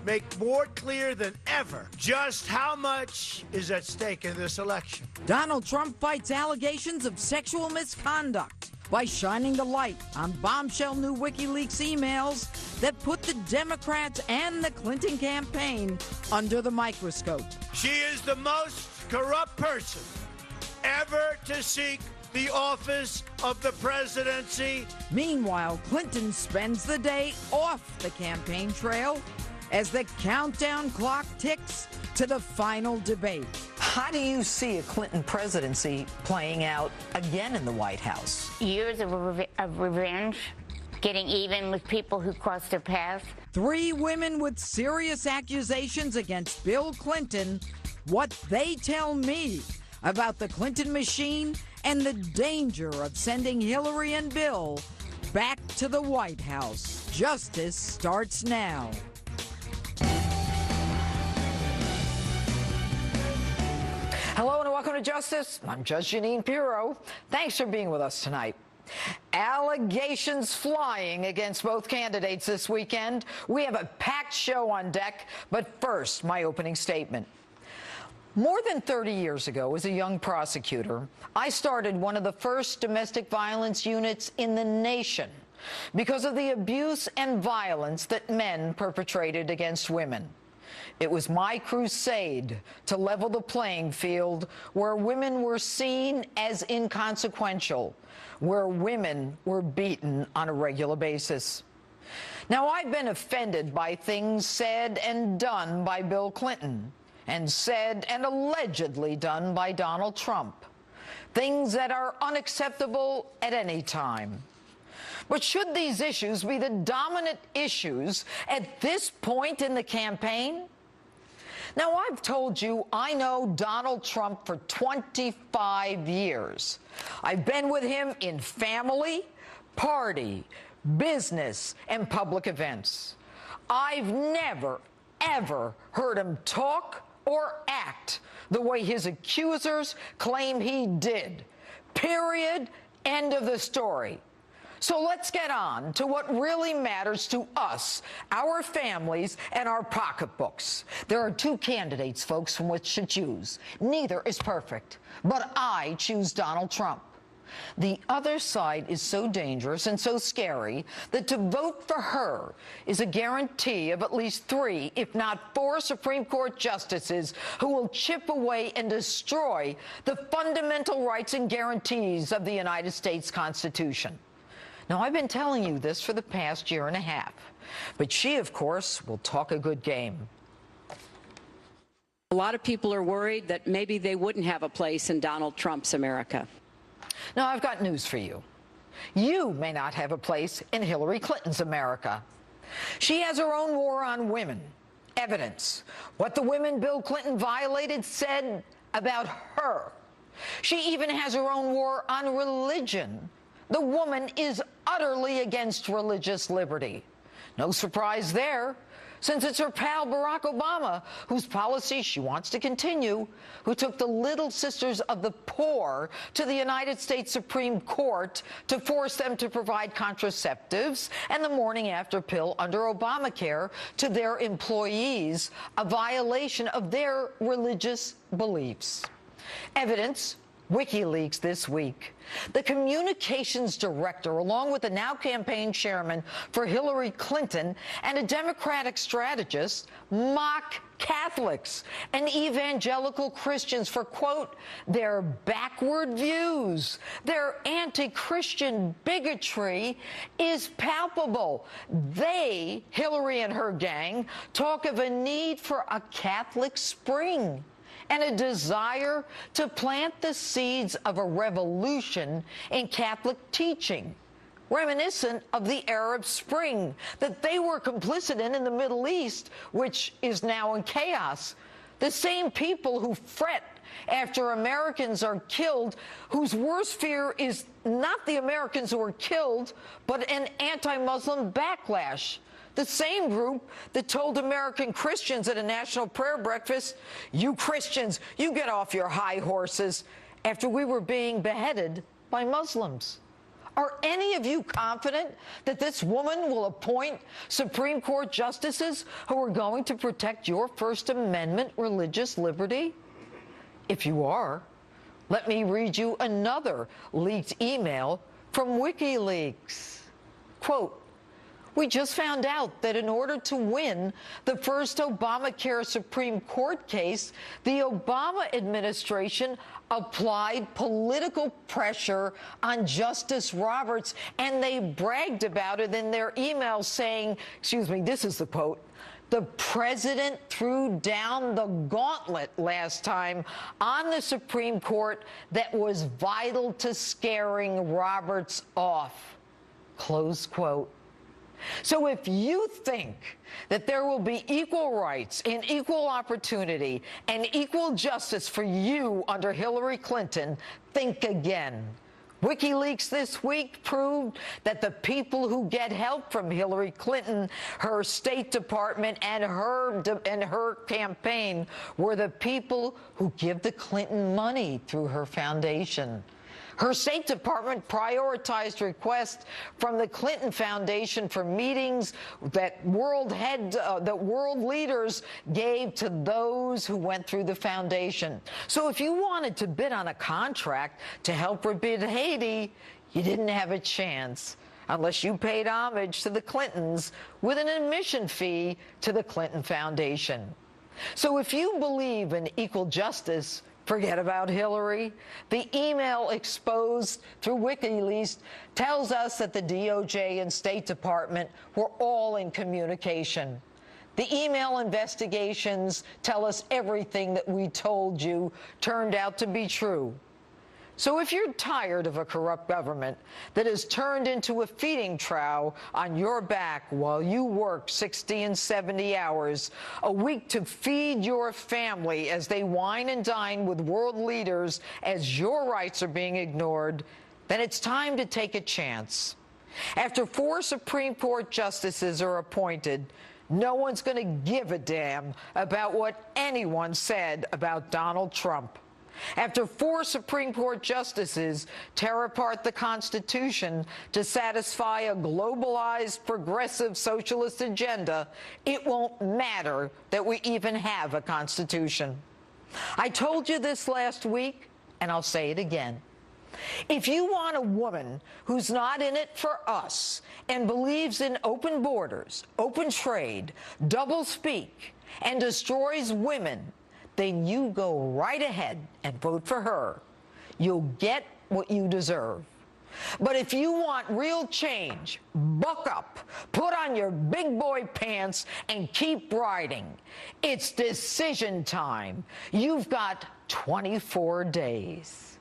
make more clear than ever just how much is at stake in this election. Donald Trump fights allegations of sexual misconduct by shining the light on bombshell new Wikileaks emails that put the Democrats and the Clinton campaign under the microscope. She is the most corrupt person ever to seek the office of the presidency. Meanwhile, Clinton spends the day off the campaign trail as the countdown clock ticks to the final debate. How do you see a Clinton presidency playing out again in the White House? Years of revenge, getting even with people who crossed their path. 3 women with serious accusations against Bill Clinton. What they tell me about the Clinton machine and the danger of sending Hillary and Bill back to the White House. Justice starts now. Hello and welcome to Justice. I'm Judge Jeanine Pirro. Thanks for being with us tonight. Allegations flying against both candidates this weekend. We have a packed show on deck, but first, my opening statement. More than 30 years ago, as a young prosecutor, I started one of the first domestic violence units in the nation because of the abuse and violence that men perpetrated against women. It was my crusade to level the playing field where women were seen as inconsequential, where women were beaten on a regular basis. Now, I've been offended by things said and done by Bill Clinton, and said and allegedly done by Donald Trump. Things that are unacceptable at any time. But should these issues be the dominant issues at this point in the campaign? Now, I've told you I know Donald Trump for 25 years. I've been with him in family, party, business, and public events. I've never, ever heard him talk or act the way his accusers claim he did. Period. End of the story. So let's get on to what really matters to us, our families, and our pocketbooks. There are 2 candidates, folks, from which to choose. Neither is perfect, but I choose Donald Trump. The other side is so dangerous and so scary that to vote for her is a guarantee of at least 3, if not 4, Supreme Court justices who will chip away and destroy the fundamental rights and guarantees of the United States Constitution. Now, I've been telling you this for the past year and a half, but she, of course, will talk a good game. A lot of people are worried that maybe they wouldn't have a place in Donald Trump's America. Now, I've got news for you. You may not have a place in Hillary Clinton's America. She has her own war on women. Evidence. What the women Bill Clinton violated said about her. She even has her own war on religion. The woman is utterly against religious liberty. No surprise there, since it's her pal Barack Obama, whose policy she wants to continue, who took the Little Sisters of the Poor to the United States Supreme Court to force them to provide contraceptives and the morning after pill under Obamacare to their employees, a violation of their religious beliefs. Evidence. Wikileaks this week. The communications director, along with the now campaign chairman for Hillary Clinton and a Democratic strategist, mock Catholics and evangelical Christians for, quote, their backward views. Their anti-Christian bigotry is palpable. They, Hillary and her gang, talk of a need for a Catholic spring and a desire to plant the seeds of a revolution in Catholic teaching, reminiscent of the Arab Spring that they were complicit in the Middle East, which is now in chaos. The same people who fret after Americans are killed, whose worst fear is not the Americans who are killed, but an anti-Muslim backlash. The same group that told American Christians at a national prayer breakfast, you Christians, you get off your high horses, after we were being beheaded by Muslims. Are any of you confident that this woman will appoint Supreme Court justices who are going to protect your First Amendment religious liberty? If you are, let me read you another leaked email from Wikileaks. Quote, "We just found out that in order to win the first Obamacare Supreme Court case, the Obama administration applied political pressure on Justice Roberts, and they bragged about it in their email saying," excuse me, this is the quote, "the president threw down the gauntlet last time on the Supreme Court that was vital to scaring Roberts off." Close quote. So if you think that there will be equal rights and equal opportunity and equal justice for you under Hillary Clinton, think again. WikiLeaks this week proved that the people who get help from Hillary Clinton, her State Department, and her campaign were the people who give the Clinton money through her foundation. Her State Department prioritized requests from the Clinton Foundation for meetings that world leaders gave to those who went through the foundation. So if you wanted to bid on a contract to help rebuild Haiti, you didn't have a chance unless you paid homage to the Clintons with an admission fee to the Clinton Foundation. So if you believe in equal justice, forget about Hillary. The email exposed through WikiLeaks tells us that the DOJ and State Department were all in communication. The email investigations tell us everything that we told you turned out to be true. So if you're tired of a corrupt government that has turned into a feeding trough on your back while you work 60 and 70 hours a week to feed your family as they wine and dine with world leaders as your rights are being ignored, then it's time to take a chance. After 4 Supreme Court justices are appointed, no one's going to give a damn about what anyone said about Donald Trump. After 4 Supreme Court justices tear apart the Constitution to satisfy a globalized, progressive socialist agenda, it won't matter that we even have a Constitution. I told you this last week, and I'll say it again. If you want a woman who's not in it for us and believes in open borders, open trade, double speak, and destroys women, then you go right ahead and vote for her. You'll get what you deserve. But if you want real change, buck up, put on your big boy pants, and keep riding. It's decision time. You've got 24 days.